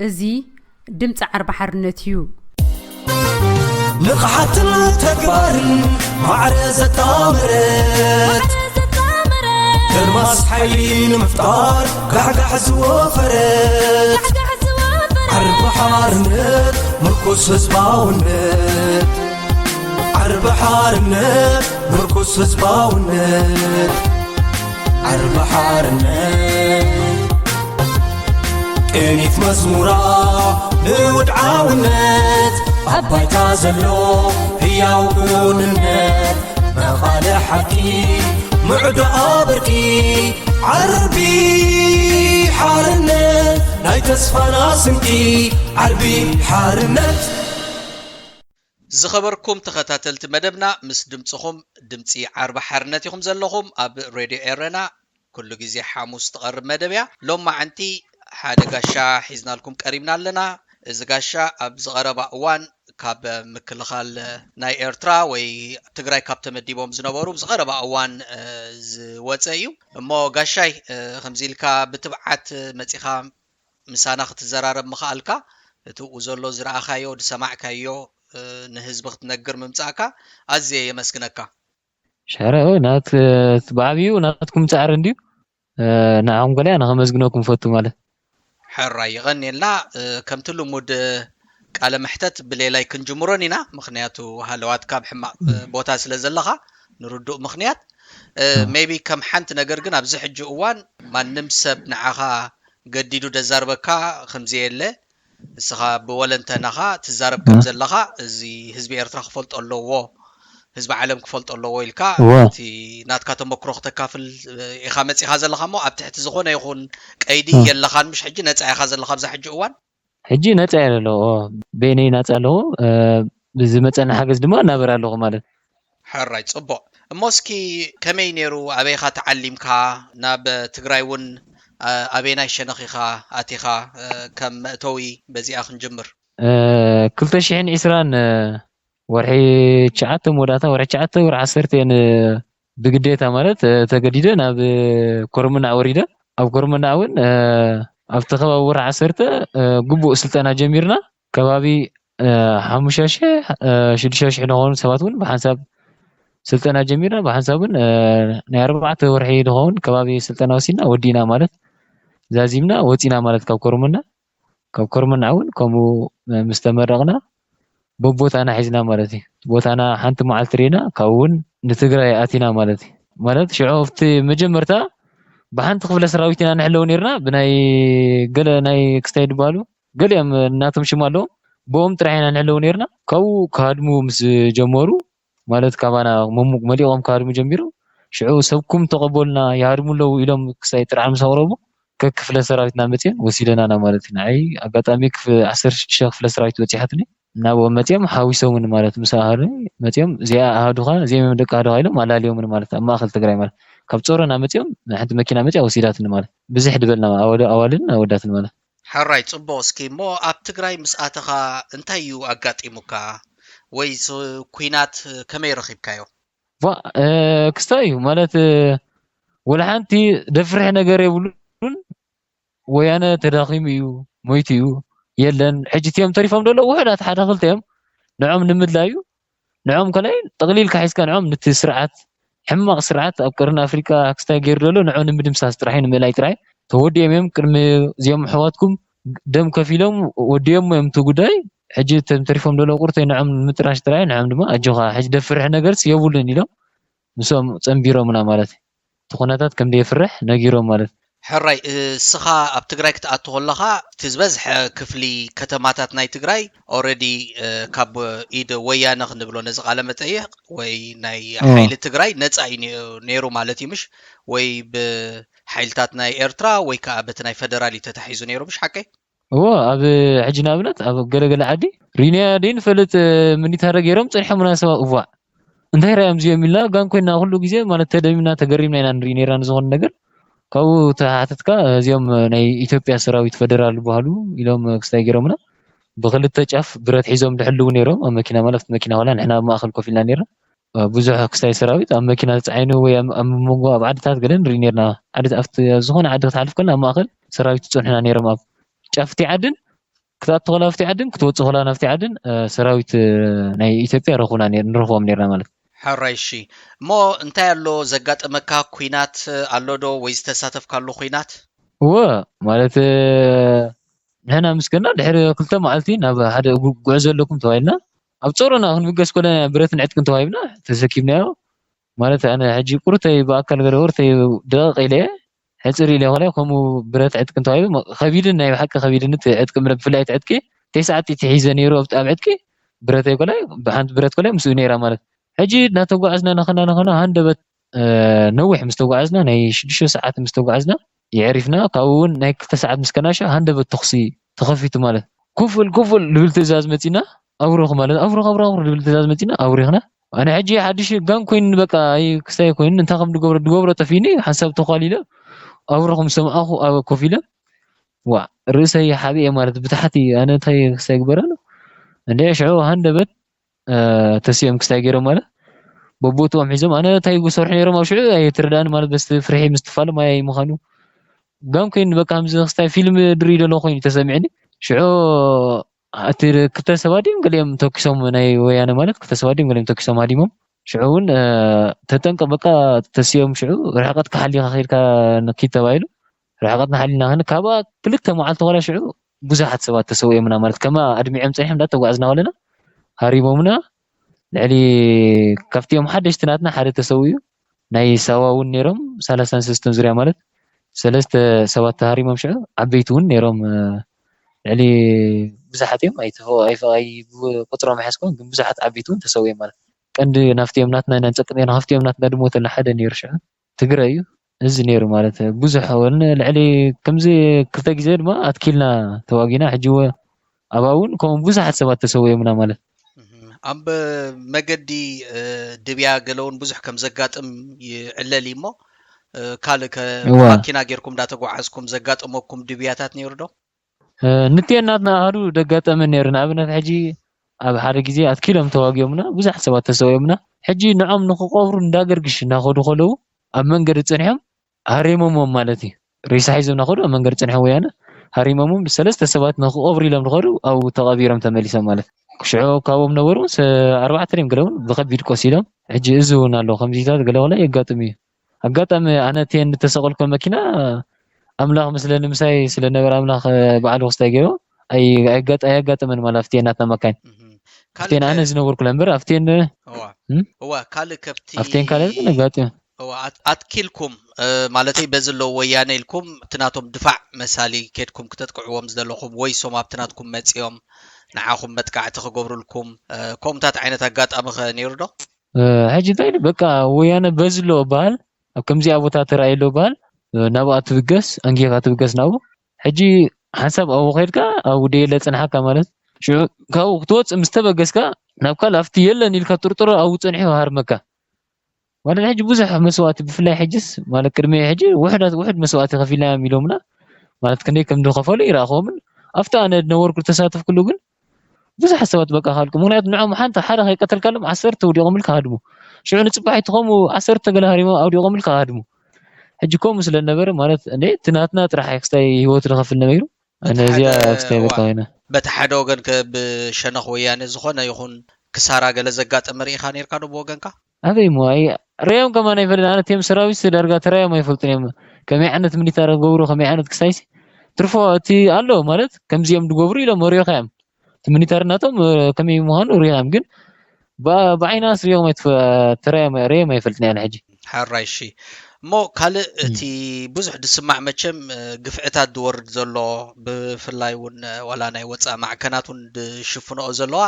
ازي دمت عرب حرنتيو نقحتنا تكبر معرزة تامرت ترمس حيلين مفتار قحقح زوفرت عرب حارنت مركز هزباونت عرب حارنت مركز هزباونت عرب حارنت كنيت مزمورة نود عاونت أباي تازلو هي وقوننت مخالي حكي معدو أبركي عربي حارنت ناي تسفانا سنكي عربي حارنت زخبركم تخطاتلت مدبنا مس دمصخم دمصي عرب حارنت يخم زلخم أب راديو إيرنا كل جزء حاموس تقرب مدبيا لما عنتي حدا قاشا حيزنا لكم قريبنا لنا إذا قاشا أبز غربا وان كاب مكلخال ناي إيرترا وي تقراي كاب تمديبهم زنبورو بز غربا وان واتسايو مو قاشاي خمزيلكا بتبعات متيخا مسانا ختزرارب مخالكا توزولو زراخايو دسماعكايو نهزبخت نقر ممتاكا أزي يمسكنكا شعره نات تبعبيو ناتكم تعرنديو نعم قال أنا خمسجناكم فتو ماله حراي غني لا كم تلو مود على محتت بليلاي كنجمرونينا مخنياتو هالوات كاب حما بوتا سلازلخا نردو مخنيات ميبي كم حنت نقرقن أبزح الجوان ما نمسب نعاها قديدو دزاربكا خمزيلة السخا بولنتناها تزارب كم زلخا زي حزب إيرترا خفلت الله حزب عالم كفلت الله ويلكا تي ناتكا تمكروخ تكافل إخامت إخاز الله خمو أبتحت زغونا يخون أيدي يلا خان مش حجي نتسع إخاز الله خبز حج أوان حجي نتسع له بيني نتسع له بزمت أنا حاجز دما نبر له ماله حراي صبو موسكي كمينيرو أبيخا تعلمكا ناب تقرايون أبينا الشنخيخا آتيخا كم توي بزي آخن جمر كل شيء إسران ورحي شعات موداتا ورحي شعات ورعسرتين بقديتا مالت تقديدا ناب كورمنا أوريدا أو كورمنا أون أفتخوا ورعسرتا قبو سلطانا جميرنا كبابي حمشاشة شدشاش حنهون سواتون بحساب سلطانا جميرنا بحسابون ناربعة ورحي دهون كبابي سلطانا وسينا ودينا مالت زازيمنا وتينا مالت كاب كورمنا أون كمو مستمرغنا بوتانا حزنا مالتي بوتانا حنت معلترينا كون نتقرأ آتينا مالتي مالت شعوفت مجمرتا بحنت خفل سراويتنا نحلو نيرنا بناي قل ناي كستايد بالو قل يام ناتم شمالو بوم ترعينا نحلو نيرنا كو كادمو مس جمورو مالت كابانا ممك مليقوم كادمو جميرو شعو سبكم تقبلنا يهارمو لو إلهم كستايد ترعام سوربو كفل سراويتنا متين وسيلنا أنا مالتي نعي أقاتاميك في 10 شخ فل سراويت وتيحتني نابو متيم حاويسو من مالت مساهري متيم زي هادوها زي من دك هادوها لهم على اليوم من مالت أما أخذ تقرأي مال كابتورنا متيم حد مكينا متي أو سيدات المال بزح دبلنا أولنا ودات المال حراي صبوسكي مو أب تقرأي مسأتها انتايو أقاتي مكا ويس كوينات كمي رخيب كايو كستايو مالت ولا حنتي دفرح نجار يقولون ويانا تداخيميو مويتيو يلن حجتيهم تريفهم دولة وحدات حدا خلتهم نعم نمدلايو نعم كلاين تقليل كحيس كان نعم نت سرعات حمق سرعات أبكرنا أفريقيا أكستا غير دولة نعم نمد مساس تراحين ملاي تراي تودي يوم كرم زيهم حواتكم دم كفيلهم وديهم يوم تقداي حجتيهم تريفهم دولة قرتي نعم متراش تراي نعم دما أجوها حج دفرح نجرس يقولني له مسوم تنبيرو من عمالتي تخوناتات كم دي يفرح نجيرو مالت حراي سخا أب تقراي كتأتو لها تزبزح كفلي كتماتات ناي تقراي already كاب إيد ويانا خنبلو نزق على متأيه وي ناي حيل تقراي نتأي نيرو مالتي مش وي بحيلتات ناي إيرترا وي كابت ناي فدرالي تتحيزو نيرو مش حكي هو أب عجنا بنت أب قلقل عادي رينيا دين فلت مني تهرجيرم تنحى مناسبة أفوا انتهي رأيهم زي ملا قام كنا أقول له جزء ما نتدمنا تقريبنا إن رينيا رانزون نجر كاو تحتتك زيهم ناي إثيوبيا سراويت فدرال بحالو إلهم كستايجرمنا بغلت تجاف برات حيزهم دحلو نيرهم أما كنا ملفت مكينة ولا نحنا ما أخل كوفينا نيرا بزح كستاي سراويت أما كنا تعينه ويا أما مو بعد تات قلنا رينيرنا عدد أفت زهون عدد تعرف كنا ما أخل سراويت تون حنا نيرهم جافتي عدن ክትኣትው ከላ ናብቲ ዓድን ክትወፅእ ከላ ናብቲ ዓድን ሰራዊት ናይ ኢትዮጵያ ረኹና ንረኽቦም ነርና ማለት ሓራይ እሺ እሞ እንታይ ኣሎ ዘጋጠመካ ኩናት ኣሎ ዶ ወይ ዝተሳተፍካሉ ኩናት እወ ማለት ንሕና ምስገና ድሕሪ 2 መዓልቲ ናብ ሓደ ጉዕዞ ኣለኩም ተባሂልና ኣብ ጾሮና ክንብገስ ኮለና ብረት ንዕጥቅን ተባሂልና ተሰኪምናዮ ማለት ኣነ ሕጂ ቁርተይ ብኣካል ገለ ቁርተይ ደቂቕ ኢለ ሕፅር ኢለ ኮለ ከምኡ ብረት ዕጥቅን ተባሂሉ ከቢድን ናይ ሓቂ ከቢድነት ዕጥቂ ብፍላይ ዕጥቂ 9 ሰዓት ሒዘ ነይሩ ኣብ ዕጥቂ ብረተይ ኮለ ብሓንቲ ብረት ኮለ ምስኡ ነይራ ማለት ሕጂ እናተጓዓዝና ነኸና ሃንደበት ነዊሕ ምስ ተጓዓዝና ናይ 6 ሰዓት ምስ ተጓዓዝና يعرفنا كون نايك 2 ساعات مسكناشا هنده بالتخصي تخفيت ماله كفل لبل تزاز متينا اورخ ماله اورخ لبل تزاز متينا اوريخنا انا حجي حدش كان كوين بقى اي كساي كوين انت خم دغور تفيني حسب تخاليله اورخ مسمعه او كفيله وا رسي حبي مالت بتحتي انا تاي كساي غبرالو اندي شعو هنده بت تسيم كساي غير ماله بوبوتو محزم انا تاي غسرح نيرو ما شعو اي تردان مالت بس فرحي مستفال ما اي مخانو قام كاين بقى همزه خصتا فيلم دريده لو خوين تسمعني شعو اتر كتسواديم قاليم توكسوم ناي ويانا مالك كتسواديم قاليم توكسوم هاديمم شعون تتنق بقى تسيوم شعو رحقت كحلي خير كنكيت بايلو رحقتنا حلينا هنا كابا كلتا معلت ولا شعو بزحت سوات تسوي منا مالت كما ادميعم صحيح دا توغازنا ولنا هاريبومنا لعلي كفتيهم حدش تناتنا حدا تسويو ناي سواون نيرم 36 سيستم زريا مالت 3 سوات هاريمم شعو عبيتون نيرم يعني بزحتهم اي قطرهم حسكون بزحت عبيتون تسوي مال قند نافتيهم ناتنا ننصقنا نافتيهم ناتنا دموت لحدا نيرشا تقرايو እዚ ነይሩ ማለት ብዙሕ ውን ልዕሊ ከምዚ ክልተ ግዜ ድማ ኣትኪልና ተዋጊና ሕጂ ኣባውን ከምኡ ብዙሓት ሰባት ተሰውዮምና ማለት ኣብ መገዲ ድብያ ገለውን ብዙሕ ከም ዘጋጥም ይዕለል እሞ ካልእ ማኪና ጌርኩም ዳተጓዓዝኩም ዘጋጥመኩም ድብያታት ነይሩ ዶ ንትየናትና ሃዱ ደጋጠመ ነይሩ ንኣብነት ሕጂ ኣብ ሓደ ግዜ ኣትኪሎም ተዋጊዮምና ብዙሓት ሰባት ተሰውዮምና ሕጂ ንዖም ንኽቆብሩ እንዳገርግሽ እናኸዱ ከለዉ ኣብ መንገዲ ፀኒሖም ሃሪሞሞም ማለት እዩ ሬሳ ሒዞም ናኸዱ ኣብ መንገዲ ፀኒሖም ወያነ ሃሪሞሞም ሰለስተ ሰባት ንኽቆብሩ ኢሎም ንኸዱ ኣብ ተቐቢሮም ተመሊሶም ማለት ሽዑ ካብኦም ነበሩ 4 እዮም ገለውን ብከቢድ ቆሲሎም ሕጂ እዚ እውን ኣሎ ከምዚታት ገለ ወላ የጋጥም እዩ ኣጋጣሚ ኣነ እተን ተሰቐልኩ መኪና ኣምላኽ ምስለኒ ምሳይ ስለነበረ ኣምላኽ በዓል ወስታይ ገይሮ ኣያጋጥመን ማለት ኣፍቴናትና መካን ኣፍቴን ኣነ ዝነበርኩ ለምበር ኣፍቴን ካልእ ከብቲ ኣፍቴን ካልእ ነጋጥም ኣትኪልኩም ማለተይ በዝሎ ወያነ ኢልኩም ትናቶም ድፋዕ መሳሊ ከድኩም ክተጥቅዕዎም ዝደለኹም ወይ ሶም ኣብ ትናትኩም መፂኦም ንዓኹም መጥቃዕቲ ክገብሩልኩም ከምታት ዓይነት ኣጋጣሚ ነይሩ ዶ ሕጂ እንታይ በቃ ወያነ በዝሎ በሃል ኣብ ከምዚኣ ቦታ ተራእየሎ በሃል ናብኣ ትብገስ አንጌካ ትብገስ ናብኡ ሕጂ ሓሳብ ኣብኡ ኸይድካ ኣብኡ ደየለ ፀንሓካ ማለት ሽዑ ካብኡ ክትወፅእ ምስ ተበገስካ ናብ ካልእ ኣፍቲ የለን ኢልካ ጥርጥሮ ኣብኡ ፀኒሑ ሃርመካ ማለት ሕጂ ብዙሕ መስዋእቲ ብፍላይ ሕጂስ ማለት ቅድሚ ሕጂ ውሕድ መስዋእቲ ከፊልና ኢሎምና ማለት ክንደይ ከም ዝኸፈሉ ይረኣኽዎምን ኣፍቲ ኣነ ነበርኩ ተሳተፍኩሉ ግን ብዙሓት ሰባት በቃ ካልኩ ምክንያቱ ንዖም ሓንቲ ሓደ ከይቀተልካሎም 10 ወዲቖም ኢልካ ሃድሙ ሽዑ ንፅባሒት ከምኡ 10 ገለ ሃሪሞም ኣውዲቖም ኢልካ ሃድሙ ሕጂ ከምኡ ስለነበረ ማለት እንዴ ትናትና ጥራሕ ክስታይ ህይወት ዝኸፍል ነይሩ እነዚያ ክስታይ በቃ ወይና በቲ ሓደ ወገን ብሸነኽ ወያነ ዝኾነ ይኹን ክሳራ ገለ ዘጋጠመ ርኢኻ ነርካ ዶ ብወገንካ ኣበይ ሞይ ርዮም ከማን ኣይፈልጥን ኣነ ቴም ሰራዊት ዳርጋ ተራዮም ኣይፈልጡን እዮም ከመይ ዓይነት ሚሊታር ገብሩ ከመይ ዓይነት ክሳይሲ ትርፎ እቲ ኣሎ ማለት ከምዚኦም ድገብሩ ኢሎም ርዮኻ እዮም እቲ ሚሊታርናቶም ከመይ ምዃኑ ርዮም ግን ብዓይና ስርዮም ርዮም ኣይፈልጥን እያ ሕጂ ሓራይ እሺ እሞ ካልእ እቲ ብዙሕ ድስማዕ መቸም ግፍዕታት ድወርድ ዘሎ ብፍላይ እውን ዋላ ናይ ወፃእ ማዕከናት እውን ድሽፍንኦ ዘለዋ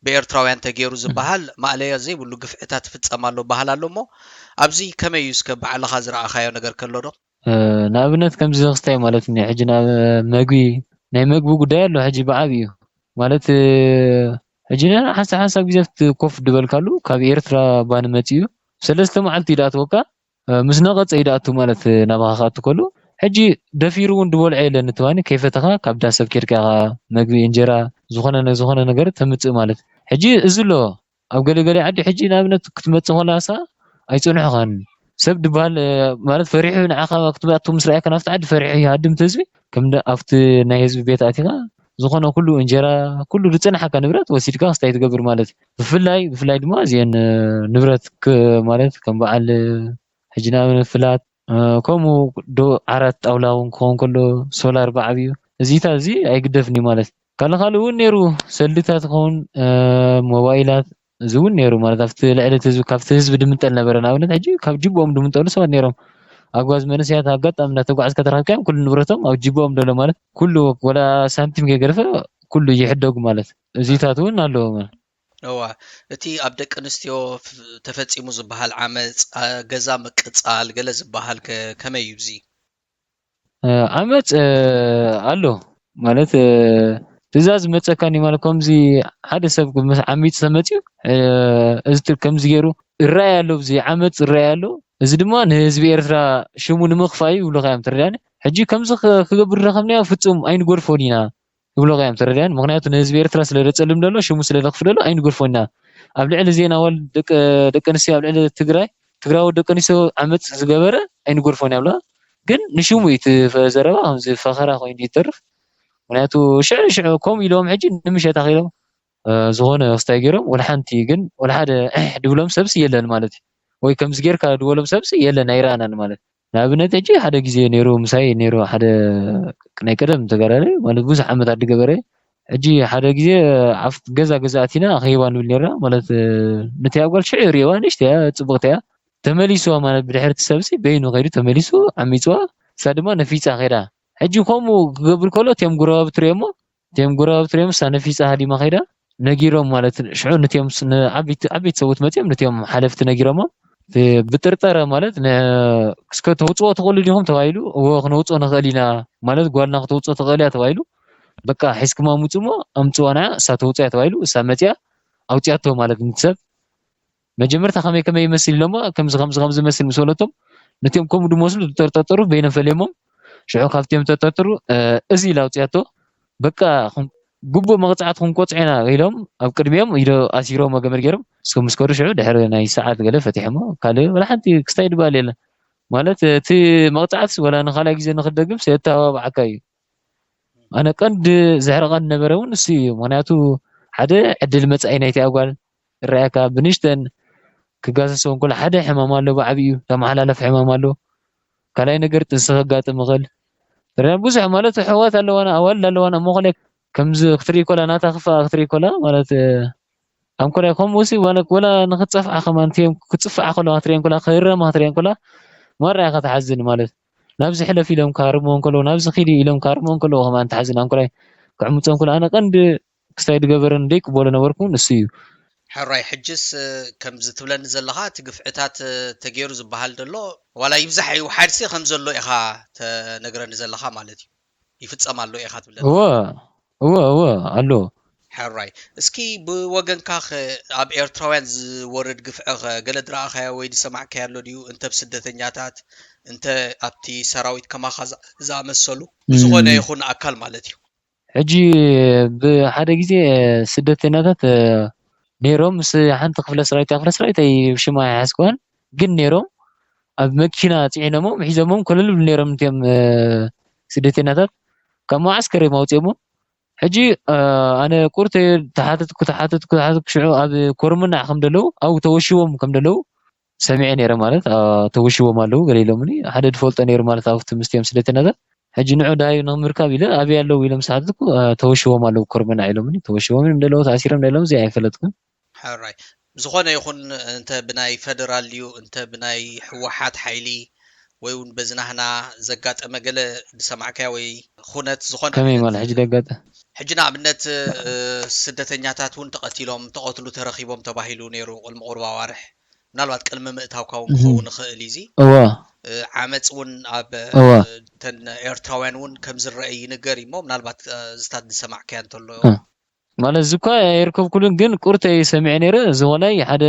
ብኤርትራውያን ተገይሩ ዝበሃል ማዕለያ ዘይብሉ ግፍዕታት ፍፀማሎ ባህል ኣሎ እሞ ኣብዚ ከመይ እዩ እስከ ባዕልኻ ዝረኣኻዮ ነገር ከሎ ዶ ንኣብነት ከምዚ ክስታይ ማለት እዩ ሕጂ ናብ መግቢ ናይ መግቢ ጉዳይ ኣሎ ሕጂ ብዓብዪ እዩ ማለት ሕጂ ሓንሳብ ግዜ ኮፍ ድበልካሉ ካብ ኤርትራ ባን መፅኡ 3 መዓልቲ ይዳእትወካ ምስ ነቐፀ ይዳእቱ ማለት ናባኻ ካኣቱ ከሉ ሕጂ ደፊሩ እውን ድበልዖ የለን እትባኒ ከይፈተኻ ካብ ዳሰብ ኬድካ መግቢ እንጀራ ዝኾነ ነገር ተምፅእ ማለት ሕጂ እዚ ኣሎ ኣብ ገለገለ ዓዲ ሕጂ ንኣብነት ክትመፅእ ከላሳ ኣይፀንሑኻን ሰብ ድበሃል ማለት ፈሪሑ ንዓኻ ክትባእቱ ምስ ረኣየካ ናብቲ ዓዲ ፈሪሑ ይሃድም እቲ ህዝቢ ከም ኣብቲ ናይ ህዝቢ ቤት ኣቲኻ ዝኾነ ኩሉ እንጀራ ኩሉ ዝፀንሐካ ንብረት ወሲድካ ክስታይ ትገብር ማለት እዩ ብፍላይ ድማ እዚአን ንብረት ማለት ከም በዓል ሕጂ ንምፍላጥ ከምኡ ዓራት ጣውላ እውን ክኸውን ከሎ ሶላር ብዓብዩ እዚታት እዚ ኣይግደፍን እዩ ማለት ካልእ እውን ነይሩ ሰልድታት ክኸውን ሞባይላት እዚ እውን ነይሩ ማለት ኣብቲ ልዕሊ ካብቲ ህዝቢ ድምንጠል ነበረ ንኣብነት ሕጂ ካብ ጅቦኦም ድምንጠሉ ሰባት ነይሮም ኣጓዝ መንእሰያት ኣጋጣሚ እናተጓዓዝካ ተረኺብካዮም ኩሉ ንብረቶም ኣብ ጅቦኦም ደሎ ማለት ኩሉ ወላ ሳንቲም ከይገደፈ ኩሉ ይሕደጉ ማለት እዚታት እውን ኣለዎ ማለት እዋ እቲ ኣብ ደቂ ኣንስትዮ ተፈፂሙ ዝበሃል ዓመፅ ገዛ ምቅፃል ገለ ዝበሃል ከመይ እዩ እዚ ዓመፅ ኣሎ ማለት ትእዛዝ መፀካኒ ማለት ከምዚ ሓደ ሰብ ዓሚፅ ተመፅዩ እዚ ከምዚ ገይሩ ይረአይ ኣሎ እዚ ዓመፅ ይረአይ ኣሎ እዚ ድማ ንህዝቢ ኤርትራ ሽሙ ንምኽፋይ ይብሉካ እዮም ትረዳእኒ ሕጂ ከምዚ ክገብር ረኸብናዮ ፍፁም ኣይንጎድፎን ኢና ይብሉካ እዮም ትረዳእኒ ምክንያቱ ንህዝቢ ኤርትራ ስለ ዘፀልም ደሎ ሽሙ ስለ ዘኽፍል ደሎ ኣይንጎድፎን ኢና ኣብ ልዕሊ ዜና ወል ደቂ ኣንስትዮ ኣብ ልዕሊ ትግራዊ ደቂ ኣንስትዮ ዓመፅ ዝገበረ ኣይንጎድፎን ይብሉካ ግን ንሽሙ እቲ ዘረባ ከምዚ ፈኸራ ኮይኑ ይተርፍ ምክንያቱ ሽዑ ከምኡ ኢሎም ሕጂ ንምሸታ ኺሎም ዝኾነ ክስታይ ገይሮም ወላ ሓንቲ ግን ወላ ሓደ ድብሎም ሰብሲ የለን ማለት እዩ ወይ ከምዚ ጌርካ ድበሎም ሰብሲ የለን ኣይረኣናን ማለት ንኣብነት ሕጂ ሓደ ግዜ ነይሩ ምሳይ ነይሩ ሓደ ናይ ቀደም ተጋዳላይ ማለት ብዙሕ ዓመታት ድገበረ ሕጂ ሓደ ግዜ ኣብ ገዛ ኣቲና ኸይባ ንብል ነርና ማለት ነቲ ኣጓል ሽዑ ሪእዋ ንእሽተያ ፅብቕቲ እያ ተመሊስዋ ማለት ብድሕርቲ ሰብሲ በይኑ ኸይዱ ተመሊሱ ዓሚፅዋ እሳ ድማ ነፊፃ ኸይዳ ሕጂ ከምኡ ክገብር ከሎ እትዮም ጉረባብቲ እሳ ነፊፃ ሃዲማ ኸይዳ ነጊሮም ማለት ሽዑ ነትዮም ዓበይቲ ሰብኡት መፅዮም ነትዮም ሓለፍቲ ነጊሮሞም ብጥርጠረ ማለት እስከ ተውፅኦ ትኽእሉ ዲኹም ተባሂሉ እዎ ክነውፅኦ ንኽእል ኢና ማለት ጓልና ክትውፅኦ ትኽእል እያ ተባሂሉ በቃ ሒዝክማ ምፁ እሞ ኣምፅዋ ንዓ እሳ ተውፅያ ተባሂሉ እሳ መፅያ ኣውፅያቶ ማለት ንትሰብ መጀመርታ ከመይ ይመስል ኢሎሞ ከምዚ መስል ምስ በለቶም ነትዮም ከምኡ ድመስሉ ዝጠርጠሩ በይኖም ፈለዮሞም ሽዑ ካብትዮም ተጠርጥሩ እዚ ኢላ ኣውፅያቶ በቃ ግቡእ መቕፃዕቲ ክንቆፅዕ ኢና ኢሎም ኣብ ቅድሚኦም ኢዶ ኣሲሮም ገመድ ገይሮም እስከ ምስከሩ ሽዑ ድሕሪ ናይ ሰዓት ገለ ፈቲሖሞ ካልእ ወላ ሓንቲ ክስታይ ድበሃል የለን ማለት እቲ መቕፃዕቲ ወላ ንኻልኣይ ግዜ ንክትደግም ስለተባብዓካ እዩ ኣነ ቀንዲ ዘሕርቐኒ ነበረ እውን እሱ እዩ ምክንያቱ ሓደ ዕድል መፃኢ ናይቲ ኣጓል ይረአያካ ብንእሽተን ክጋሰሶም ኩሉ ሓደ ሕማም ኣሎ ብዓብዩ ተመሓላለፍ ሕማም ኣሎ ካልኣይ ነገር ጥንሲ ከጋጥም ይኽእል ብዙሕ ማለት ሕዋት ኣለዋና ኣዋልድ ኣለዋና እሞ ኸለ ከምዚ ክትርኢ ኮላ ናታ ክፋ ክትርኢ ኮላ ማለት ኣንኮላይ ከምኡ ሲ ወላ ንክትፀፍዓ ከማንትዮም ክትፅፍዓ ከለዋ ክትሪአን ኮላ ክረማ ክትሪአን ኮላ መራእኻ ተሓዝን ማለት ናብዚ ሕለፍ ኢሎም ካርሞን ከለዉ ናብዚ ኺዲ ኢሎም ካርሞን ከለዉ ከማን ተሓዝን ኣንኮላይ ክዕምፆም ኩሉ ኣነ ቀንዲ ክስታይ ድገበረን ደይቅበሎ ነበርኩ ንሱ እዩ ሕራይ ሕጅስ ከምዚ ትብለኒ ዘለኻ እቲ ግፍዕታት ተገይሩ ዝበሃል ደሎ ዋላ ይብዛሕ ይውሓድሲ ከም ዘሎ ኢኻ ተነግረኒ ዘለኻ ማለት እዩ ይፍፀም ኣሎ ኢኻ ትብለኒ እወ ኣሎ ሕራይ እስኪ ብወገንካ ኣብ ኤርትራውያን ዝወርድ ግፍዒ ገለ ድረኣኻዮ ወይ ድሰማዕካዮ ኣሎ ድዩ እንተ ብስደተኛታት እንተ ኣብቲ ሰራዊት ከማኻ ዝኣመሰሉ ዝኾነ ይኹን ኣካል ማለት እዩ ሕጂ ብሓደ ግዜ ስደተኛታት ነይሮም ምስ ሓንቲ ክፍለ ሰራዊት ሽማ ኣይሓስከዋን ግን ነይሮም ኣብ መኪና ፅዒኖሞም ሒዞሞም ኮለልብል ነይሮም እንትዮም ስደተኛታት ካብ ማዓስከር እዮም ኣውፅኦሞም ሕጂ ኣነ ቁርተ ተሓተትኩ ሽዑ ኣብ ኮርምናዕ ከም ደለዉ ኣብኡ ተወሽቦም ከም ደለዉ ሰሚዐ ነይረ ማለት ተወሽቦም ኣለዉ ገለ ኢሎምኒ ሓደ ድፈልጦ ነይሩ ማለት ኣብቲ ምስትዮም ስደተኛታት ሕጂ ንዑ ዳሃዩ ንምርካብ ኢለ ኣብይ ኣለዉ ኢሎም ሰሓተትኩ ተወሽቦም ኣለዉ ኮርምናዕ ኢሎምኒ ተወሽቦም እዮም ደለዉ ተኣሲሮም ደለዎም እዚ ኣይፈለጥኩን ሕራይ ዝኾነ ይኹን እንተ ብናይ ፌደራል እዩ እንተ ብናይ ሕወሓት ሓይሊ ወይ እውን በዝናህና ዘጋጠመ ገለ ድሰማዕካያ ወይ ኩነት ዝኾነ ከመይ ማለት ሕጂ ደጋጠ ሕጂ ንኣብነት ስደተኛታት እውን ተቐቲሎም ተቐትሉ ተረኺቦም ተባሂሉ ነይሩ ቅልሚ ቁርባ ዋርሕ ምናልባት ቅልሚ ምእታውካ እውን ክኸውን ይኽእል እዚ ዓመፅ እውን ኣብ ተን ኤርትራውያን እውን ከም ዝረአ ይንገር እሞ ምናልባት ዝታት ድሰማዕካያ እንተሎ ማለት ዝኳ ይርከብ ኩሉን ግን ቁርተይ ሰሚዐ ነይረ ዝኮላይ ሓደ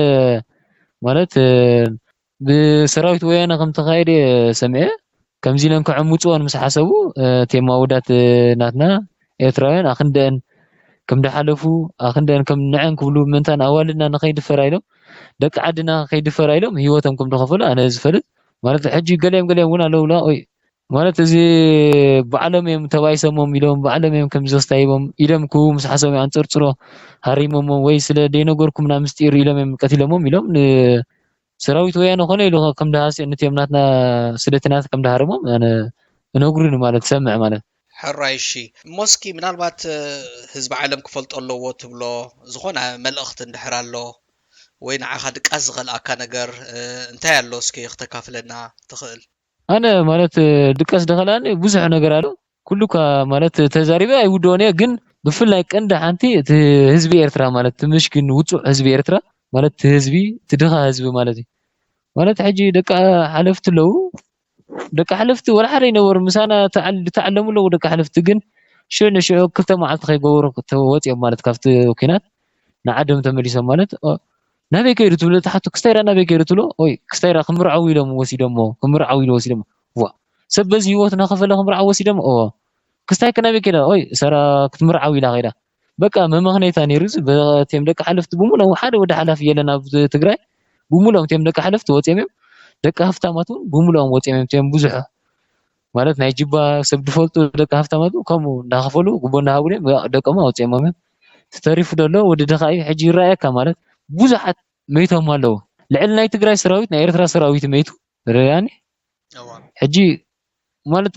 ማለት ብሰራዊት ወያነ ከም ተኻይደ ሰሚዐ ከምዚ ኢሎም ክዕምፅዎን ምስ ሓሰቡ ቴማውዳት ናትና ኤርትራውያን ኣክንደን ከም ዳሓለፉ ኣክንደን ከም ንዐን ክብሉ ምንታን ኣዋልና ንኸይድፈራ ኢሎም ደቂ ዓድና ከይድፈራ ኢሎም ሂወቶም ከም ዝኸፈሉ ኣነ ዝፈልጥ ማለት ሕጂ ገሊኦም እውን ኣለውላ ወይ ማለት እዚ ብዓለም እዮም ተባይሰሞም ኢሎም ብዓለም እዮም ከም ዘስታይቦም ኢሎም ክቡም ስሓሶም አንፅርፅሮ ሃሪሞም ወይ ስለ ደይነገርኩምና ምስጢር ኢሎም እዮም ቀቲሎሞም ኢሎም ሰራዊት ወያነ ኮነ ኢሉ ከም ዳሃስ ነትዮም ናትና ስደትናት ከም ዳሃርሞም አነ እነግሩን ማለት ሰምዕ ማለት ሕራይ እሺ ሞስኪ ምናልባት ህዝቢ ዓለም ክፈልጦ ኣለዎ ትብሎ ዝኾነ መልእኽቲ እንድሕር ኣሎ ወይ ንዓኻ ድቃስ ዝኸልኣካ ነገር እንታይ ኣሎ እስኪ ክተካፍለና ትኽእል አነ ማለት ድቃስ ደኸላኒ ብዙሕ ነገር ኣሎ ኩሉካ ማለት ተዛሪበ አይውድኦን ግን ብፍላይ ቀንዲ ሓንቲ እቲ ህዝቢ ኤርትራ ማለት ትምሽክን ውፁእ ህዝቢ ኤርትራ ማለት ህዝቢ ትድኻ ህዝቢ ማለት እዩ ማለት ሕጂ ደቂ ሓለፍቲ ኣለዉ ደቂ ሓለፍቲ ወላ ሓደ ይነበሩ ምሳና ተዓለሙ ኣለዉ ደቂ ሓለፍቲ ግን ሽዑ ንሽዑ ክልተ መዓልቲ ከይገበሩ ወፂኦም ማለት ካብቲ ኩናት ንዓዶም ተመሊሶም ማለት ናበይ ከይዱ ትብሎ ተሓቱ ክስታይራ ናበይ ከይዱ ትብሎ ወይ ክስታይራ ክምርዓው ኢሎም ወሲዶሞ ክምርዓው ኢሎም ወሲዶሞ ዋ ሰብ በዚ ህይወት ናኸፈለ ክምርዓው ወሲዶሞ ክስታይ ከናበይ ከይዳ ወይ ሰራ ክትምርዓው ኢላ ከይዳ በቃ መምኽነታ ነይሩዝ በተም ደቂ ሓለፍቲ ብሙሎም ሓደ ወዲ ሓላፊ የለን ኣብ ትግራይ ብሙሎም ተም ደቂ ሓለፍቲ ወፂኦም እዮም ደቂ ሃፍታማት እውን ብሙሎም ወፂኦም እዮም ተም ብዙሕ ማለት ናይ ጅባ ሰብ ድፈልጡ ደቂ ሃፍታማት ከምኡ እንዳኸፈሉ ግቦ እንዳሃቡ ደቆም ወፂኦም እዮም ተተሪፉ ደሎ ወዲ ደኻ እዩ ሕጂ ይረአየካ ማለት ብዙሓት መይቶም ኣለዉ ልዕሊ ናይ ትግራይ ሰራዊት ናይ ኤርትራ ሰራዊት መይቱ ርያኒ ሕጂ ማለት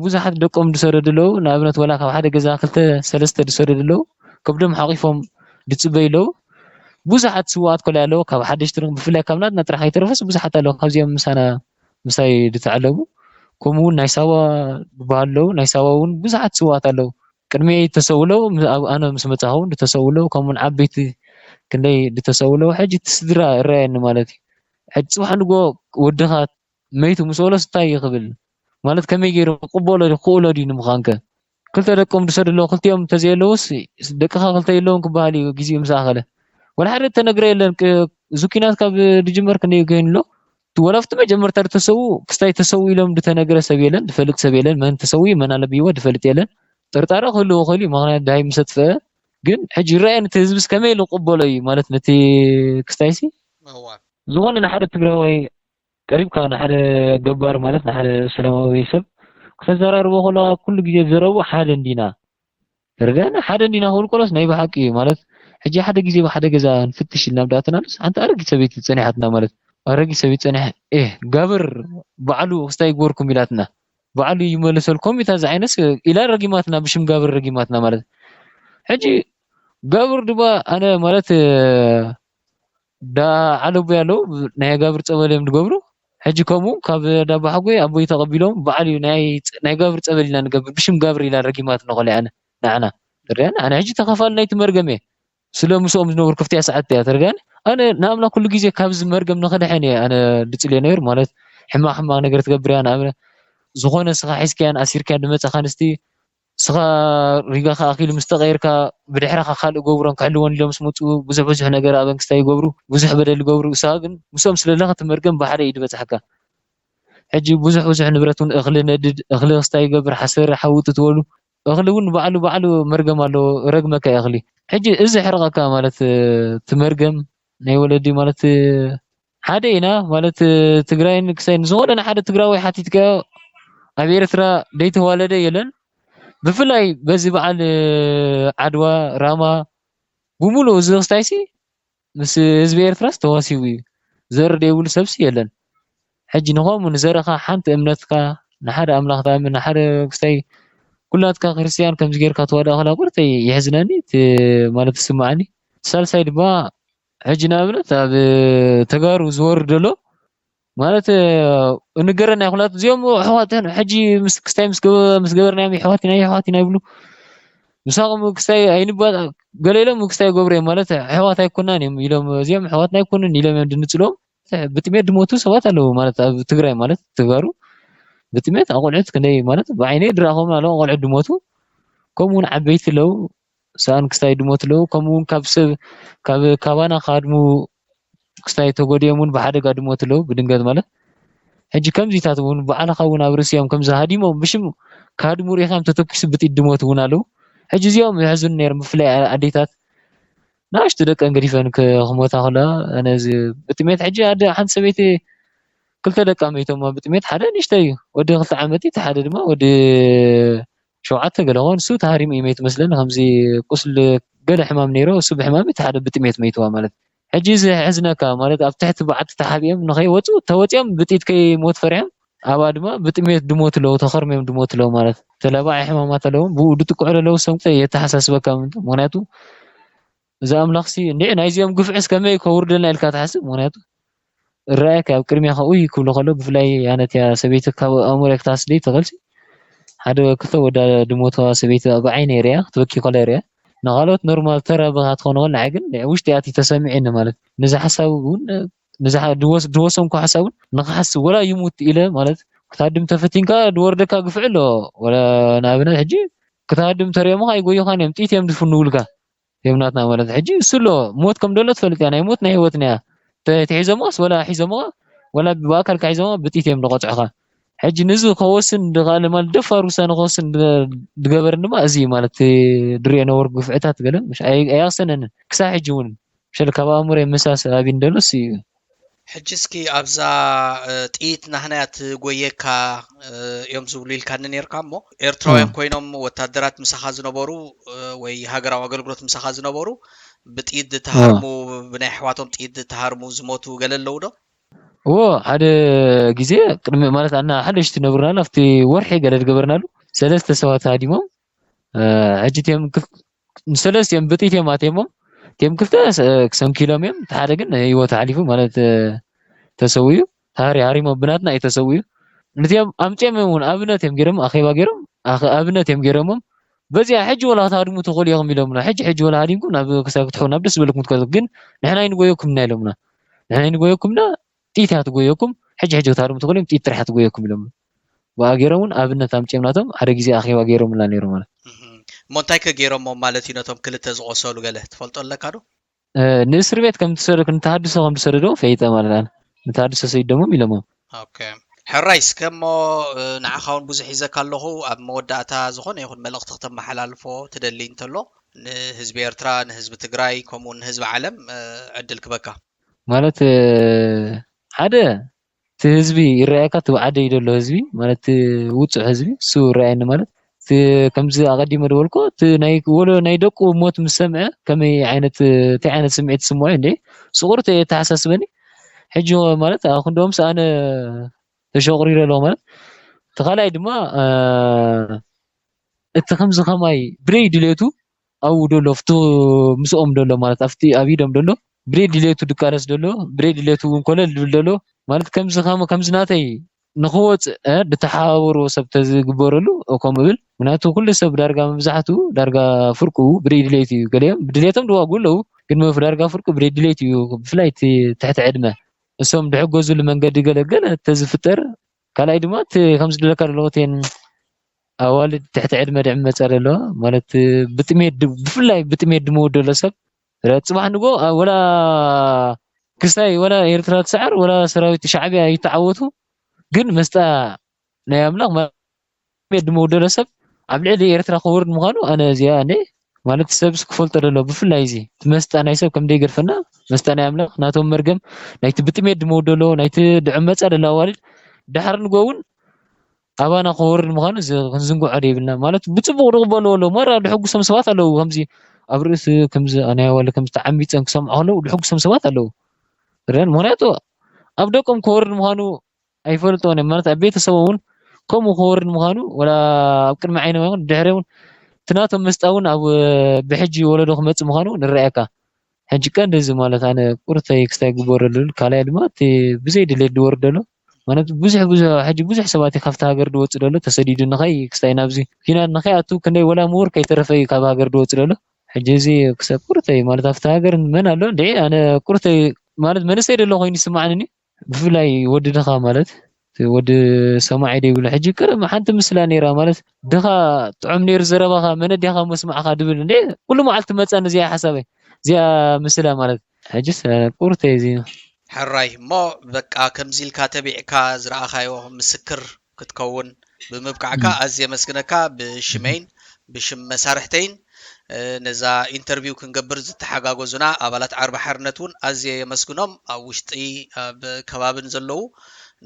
ብዙሓት ደቆም ድሰደዱ ኣለዉ ንኣብነት ወላ ካብ ሓደ ገዛ ክልተ ሰለስተ ድሰደዱ ኣለዉ ከብዶም ሓቂፎም ድፅበዩ ኣለዉ ብዙሓት ስዋኣት ኮላይ ኣለዉ ካብ ሓደሽቲ ብፍላይ ካብ ናትና ጥራሕ ኣይተረፈስ ብዙሓት ኣለዉ ካብዚኦም ምሳይ ድተዓለሙ ከምኡ እውን ናይ ሳዋ ዝበሃሉ ኣለዉ ናይ ሳዋ እውን ብዙሓት ስዋኣት ኣለዉ ቅድሚ ተሰው ኣለዉ ኣነ ምስ መፃኹ እውን ተሰው ኣለዉ ከምኡውን ዓበይቲ ክንደይ ድተሰው ኣለዉ ሕጂ ትስድራ ይረአየኒ ማለት እዩ ሕጂ ፅባሕ ንጎ ወድኻ መይቱ ምስ በሎ ስታይ ይኽብል ማለት ከመይ ገይሩ ቅበሎ ክእሎ ድዩ ንምዃንከ ክልተ ደቆም ድሰዱ ኣለዉ ክልቲኦም ተዘየለዉስ ደቅኻ ክልተ የለውን ክበሃል እዩ ግዚኡ ምስ ኣኸለ ወላ ሓደ ተነግረ የለን እዚ ኩናት ካብ ድጅመር ክንደይ ገይኑ ኣሎ ወላ ኣብቲ መጀመርታ ድተሰው ክስታይ ተሰው ኢሎም ድተነግረ ሰብ የለን ድፈልጥ ሰብ የለን መን ተሰው መን ኣለብይዎ ድፈልጥ የለን ጥርጣረ ክህልዎ ክእል እዩ ምክንያት ዳይ ምሰጥፍአ ግን ሕጂ ይረአየኒ እቲ ህዝብስ ከመይ ዝቕበሎ እዩ ማለት ነቲ ክስታይሲ ዝኾነ ንሓደ ትግራዋይ ቀሪብካ ንሓደ ገባር ማለት ንሓደ ሰላማዊ ሰብ ክተዘራርቦ ከለካ ኩሉ ግዜ ዝረቡ ሓደ እንዲና ርጋና ሓደ እንዲና ክብል ቆሎስ ናይ ብሓቂ እዩ ማለት ሕጂ ሓደ ግዜ ብሓደ ገዛ ንፍትሽ ኢልና ዳኣተናልስ ሓንቲ ኣረጊት ሰበይቲ ፀኒሓትና ማለት ኣረጊት ሰበይቲ ፀኒሐ ጋብር ባዕሉ ክስታይ ግበርኩም ኢላትና ባዕሉ ይመለሰልኩም ኢታ ዝዓይነስ ኢላ ረጊማትና ብሽም ጋብር ረጊማትና ማለት ሕጂ ጋብር ድማ ኣነ ማለት ዳ ዓለቡ ያለው ናይ ጋብር ፀበል እዮም ዝገብሩ ሕጂ ከምኡ ካብ ዳ ባሓጎይ ኣቦይ ተቐቢሎም በዓል እዩ ናይ ጋብር ፀበል ኢና ንገብር ብሽም ጋብር ኢላ ረጊማትና ቆልያ ኣነ ንዓና ትርያና ኣነ ሕጂ ተኸፋል ናይቲ መርገም እየ ስለ ምስኦም ዝነበሩ ክፍትያ ሰዓት እያ ትርጋኒ ኣነ ንኣምና ኩሉ ግዜ ካብዚ መርገም ንኽድሐን እየ ኣነ ድፅልየ ነይሩ ማለት ሕማቕ ነገር ትገብር እያ ንኣብነት ዝኾነ ስኻ ሒዝክያን ኣሲርክያን ድመፀኻ ንስቲ ስኻ ሪጋኻ ኣኺሉ ምስ ተቐይርካ ብድሕሪኻ ካልእ ገብሮም ክሕልዎን ኢሎም ምስ መፁ ብዙሕ ነገር ኣብ መንግስቲ ይገብሩ ብዙሕ በደል ይገብሩ እሳ ግን ምስኦም ስለለኻ ትመርገም ብሓደ እዩ ድበፅሐካ ሕጂ ብዙሕ ንብረት እውን እኽሊ ነድድ እኽሊ ክስታይ ይገብር ሓሰር ሓውጥ ትበሉ እኽሊ እውን ባዕሉ መርገም ኣለዎ ረግመካ እኽሊ ሕጂ እዚ ሕረቐካ ማለት ትመርገም ናይ ወለዲ ማለት ሓደ ኢና ማለት ትግራይን ክሳይን ዝኾነ ንሓደ ትግራዋይ ሓቲትካዮ ኣብ ኤርትራ ደይተዋለደ የለን ብፍላይ በዚ በዓል ዓድዋ ራማ ብሙሉእ እዚ ክስታይሲ ምስ ህዝቢ ኤርትራስ ተዋሲቡ እዩ ዘርእ ደይብሉ ሰብሲ የለን ሕጂ ንኸምኡ ንዘረኻ ሓንቲ እምነትካ ንሓደ ኣምላኽ ተኣምን ንሓደ ክስታይ ኩላትካ ክርስቲያን ከምዚ ጌርካ ተዋድኣ ከላ ቁርተይ ይሕዝነኒ ማለት ትስማዓኒ ሳልሳይ ድማ ሕጂ ንኣብነት ኣብ ተጋሩ ዝወርድ ዘሎ ማለት እንገረና ይኹላት እዚኦም ኣሕዋትን ሕጂ ምስ ክስታይ ምስ ገበርናዮም ኣሕዋትና ይብሉ ምሳኹም ክስታይ ኣይንባል ገለ ኢሎም ክስታይ ገብሩ እዮም ማለት ኣሕዋት ኣይኮናን እዮም ኢሎም እዚኦም ኣሕዋትና ኣይኮኑን ኢሎም እዮም ድንፅሎም ብጥሜት ድሞቱ ሰባት ኣለዉ ማለት ኣብ ትግራይ ማለት ተጋሩ ብጥሜት ኣቆልዑት ክንደይ ማለት ብዓይነይ ድራኸም ኣለዉ ቆልዑት ድሞቱ ከምኡውን ዓበይቲ ኣለዉ ሰኣን ክስታይ ድሞት ኣለዉ ከምኡውን ካብ ሰብ ካብ ካባና ካድሙ ክስታይ ተጎዲኦም እውን ብሓደጋ ድሞት ኣለዉ ብድንገት ማለት ሕጂ ከምዚታት እውን በዓልኻ እውን ኣብ ርእሲኦም ከምዚ ሃዲሞም ብሽም ካድሙ ሪኢኻ ተተኪሱ ብጥይት ድሞት እውን ኣለዉ ሕጂ እዚኦም ይሕዝኑ ነይሮም ብፍላይ ኣዴታት ንኣሽቱ ደቀን ገዲፈን ክሞታ ከለዋ ኣነ ብጥሜት ሕጂ ሓንቲ ሰበይቲ كلتا دقا ميتهم بتميت حدا نشتي ودي غلط عمتي تحدد ما ودي شوعته قالوا سو تهاريم يميت مثلا خمزي قسل قال حمام نيرو سو بحمامي تحدد بتميت ميتوا مالت حجيز حزنك مالت اب تحت بعد تحابيهم نخي وصو توتيم بتيت كي موت فريم ابا دما بتميت دموت لو تخرميم دموت لو مالت تلبا حمامات لو بودو تقعد لو سمت يتحسسبك موناتو زام لخسي نايزيام قفعس كما يكوردنا الكا تحسب موناتو الرأيك أو كريم يخوي كل خلو بفلاي يعني تيا سبيتك أمورك تاسدي تغلسي هذا كثو ودا دموتها سبيت بعين ريا توكي قال ريا نغلط نورمال ترى بغات خنول عقل وش تياتي تسمعين مالت نزح حسابون نزح دوسهم كو حسابون نخحس ولا يموت إلى مالت كتادم تفتينكا دوردك قفعلو ولا نابنا حجي كتادم ترى ما يقول يخان يمتيت يم دفنولكا يمناتنا مالت حجي سلو موت كم دولت فلت يعني موت نهيوتنا تحيزموس ولا حيزمو ولا بواكل كحيزمو بتيتم لقطعها حج نزو خوسن دغال مال دفر وسن خوسن دغبرن ما ازي مالت درينا ورق فعتات قال مش اي سنن كسا حجون شل كبا امر مساس ابين دلسي حجسكي ابزا طيت نحنات غويكا يوم زوليل كان نيركامو ኤርትራውያን ኮይኖም ወታደራት ምሳኻ ዝነበሩ ወይ ሃገራዊ አገልግሎት ምሳኻ ዝነበሩ بتيد تهارمو بناي حواتهم تيد تهارمو زموتو قاللو دو ሓደ ግዜ ቅድሚ ማለት አና ሓደሽቲ ነብርና ናፍቲ ወርሒ ገለድ ገበርናሉ ሰለስተ ሰባት ሃዲሞም አጅቴም ሰለስቴም በቲቴም አቴሞም ቴም ክልተ ክሰም ኪሎሜም ተሓደ ግን ህይወት ሓሊፉ ማለት ተሰውዩ ታሪ ሃሪሞ ብናትና አይተሰውዩ ነቲም አምጬም እውን አብነቴም ገረም አኺባ ገረም አብነቴም ገረሞም በዚያ حج ولا ታድሙ ተቆል ይኹም ኢሎምና حج ولا ሃዲምኩም ናብ ከሳክትኹና ደስ በልኩም ትከሉ ግን ንሕና ይንጎየኩም ኢሎምና ንሕና ይንጎየኩምና ጢታት ጎየኩም حج ታድሙ ተቆልም ጢት ጥራሕት ጎየኩም ኢሎም ዋገረውን አብነት አምጬምናቶም ሓደ ግዜ አኺባ ገረምና ነይሩ ማለት ሞንታይ ከገረም ማለት ይነቶም ክልተ ዝቆሰሉ ገለ ትፈልጦለካ ዶ ንእስር ቤት ከም ተሰረክ እንተሐድሶ ከም ተሰረዶ ፈይጠ ማለት ነው እንተሐድሶ ሰይደሞም ኢሎም ኦኬ حرايس كمو نعخاون بوزح يزك الله أب مودعتا زخون يخون ملقت ختم محلالفو تدلي انتلو نهزب إرترا نهزب تقراي كومون نهزب عالم عدل كبكا مالت حدا تهزبي الرأيكات وعدا يدلو هزبي مالت وطع هزبي سو رأينا مالت كمزي أغدي مدولكو نايك ولو نايدوكو موت مسمع كمي عينت تعينت سمعت سموعين دي صغرت يتحسس بني حجو مالت أخون دومس أنا تشغري له مالت تخلاي دما التخمز خماي بريد ليتو او دولو فتو مسوم دولو مالت افتي ابيدم دولو بريد ليتو دكارس دولو بريد ليتو كولل دولو مالت كمز خما كمز ناتي نخوت بتحاورو سبت زغبرلو او كومبل مناتو كل سب دارغا مبزحتو دارغا فرقو بريد ليتو قاليم بدليتم دوا قولو كن ما في دارغا فرقو بريد ليتو فلايت تحت عدمه اسم دحغوزو لمنقد يقلقل تزفتر كالاي دمات خمس دلكر لوتين اوالد تحت عد مدع مصر له مالت بتميد بفلاي بتميد مودو لسب صباح نغو ولا كساي ولا ايرترا تسعر ولا سراويت شعبيه يتعوتوا ግን መስጣ ናይ አምላኽ መድ መውደደ ሰብ ኣብ ልዕሊ ኤርትራ ክወርድ ምዃኑ ኣነ እዚኣ እኔ ማለት ሰብ ክፈልጦ ደሎ ብፍላይ እዚ መስጣ ናይ ሰብ ከም ደይገርፈና መስጣ ናይ አምላኽ ናቶም መርገም ናይቲ ብትሜድ መውደሎ ናይቲ ድዕመፃ ደላ ዋልድ ድሓር ንጎውን ኣባና ክወርድ ምዃኑ ክንዝንጉዖ ደይብልና ማለት ብፅቡቅ ንቕበሎ ኣሎ መራ ድሕጉሶም ሰባት ኣለዉ ከምዚ ኣብ ርእሲ ከምዚ ኣነ ዋለ ከምዚ ተዓሚፀን ክሰምዑ ከለዉ ድሕጉሶም ሰባት ኣለዉ ረን ምክንያቱ ኣብ ደቆም ክወርድ ምዃኑ ኣይፈልጦን ማለት ኣብ ቤተሰቦም ከምኡ ክወርድ ምዃኑ ወላ ኣብ ቅድሚ ዓይኖም ይኹን ድሕሪ እውን ትናቶም መስጣውን ኣብ ብሕጂ ወለዶ ክመፅእ ምዃኑ ንረአየካ ሕጂ ቀንዲ እዚ ማለት ኣነ ቁርተይ ክስታይ ግበረሉ ካልኣይ ድማ እቲ ብዘይ ድሌት ዝወርድ ደሎ ማለት ብዙሕ ሕጂ ብዙሕ ሰባት ካብቲ ሃገር ዝወፅእ ደሎ ተሰዲዱ ንኸይ ክስታይ ናብዚ ኩናት ንኸይኣቱ ክንደይ ወላ ምሁር ከይተረፈይ ካብ ሃገር ዝወፅእ ደሎ ሕጂ እዚ ክሳብ ቁርተይ ማለት ኣብቲ ሃገር መን ኣሎ እንዴ ኣነ ቁርተይ ማለት መንእሰይ ደሎ ኮይኑ ይስማዓኒ ብፍላይ ወዲ ድኻ ማለት ወዲ ሰማዒ ደይብሉ ሕጂ ቅድሚ ሓንቲ ምስላ ነይራ ማለት ድኻ ጥዑም ነይሩ ዘረባኻ መነዲኻ መስማዕኻ ድብል እንዴ ኩሉ መዓልቲ መፃን እዚኣ ሓሳበይ እዚኣ ምስላ ማለት ሕጂስ ቁርተይ እዚ ሕራይ እሞ በቃ ከምዚ ኢልካ ተቢዕካ ዝረኣኻዮ ምስክር ክትከውን ብምብቃዕካ ኣዝየ መስግነካ ብሽመይን ብሽም መሳርሕተይን ነዛ ኢንተርቪው ክንገብር ዝተሓጋገዙና ኣባላት ዓርቢ ሓርነት እውን ኣዝየ የመስግኖም ኣብ ውሽጢ ኣብ ከባብን ዘለዉ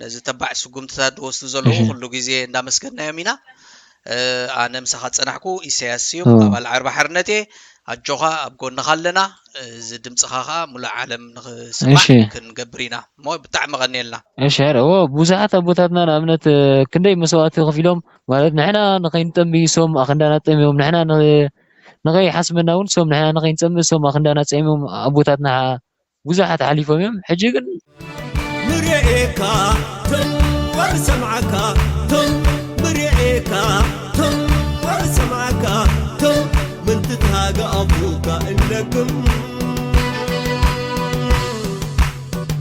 ነዚ ተባዕ ስጉምትታት ወስዱ ዘለዉ ኩሉ ግዜ እንዳመስገና የሚና ኣነ ምሳኻ ፀናሕኩ ኢሳያስ እዩ ኣባል ዓርቢ ሓርነት ኣጆኻ ኣብ ጎንኻ ኣለና እዚ ድምፅኻ ኸ ሙሉእ ዓለም ንኽስማዕ ክንገብር ኢና እሞ ብጣዕሚ ቀኒየልና እሺ ኦ ብዙሓት ኣቦታትና ንኣብነት ክንደይ መስዋእቲ ከፊሎም ማለት ንሕና ንኸይንጠሚ ሶም ኣኽንዳና ጠሚዮም ንሕና ንኸይሓስበና እውን ሶም ንሕና ንኸይንፀምእ ሶም ኣኽንዳና ፀሚዮም ኣቦታትና ብዙሓት ሓሊፎም እዮም ሕጂ ግን ንርኤካ ቶም ወርሰምዓካ ቶም ንርኤካ ቶም ወርሰምዓካ ቶም من تتهاجى أبوك إنكم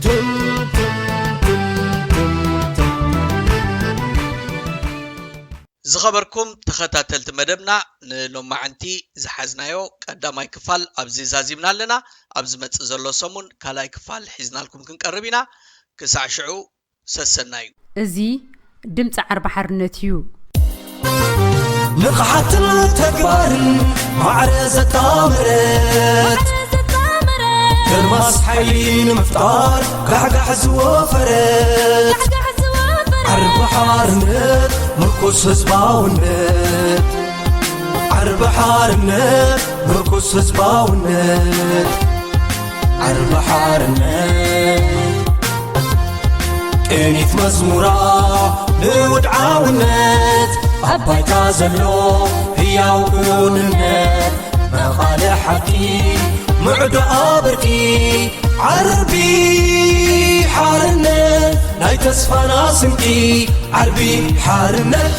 تم زخبركم تخطاتلت مدبنا لو معنتي زحزنايو قداماي كفال ابزي زازيمنا لنا ابز مص زلو سمون كالاي كفال حزنا لكم كنقربينا كساشعو سسنايو ازي دمص عرب حرنتيو نقحتنا تكبر معرزة تامرت كرماس حيلين مفتار قعقع زوفرت عرب حارنت مركز هزباونت عرب حارنت مركز هزباونت عرب حارنت كنيت مزمورة نودعاونت أباي تازلو هياو كوننت مقال حكي معد أبركي عربي حارنت ناي تصفى ناسمكي عربي حارنت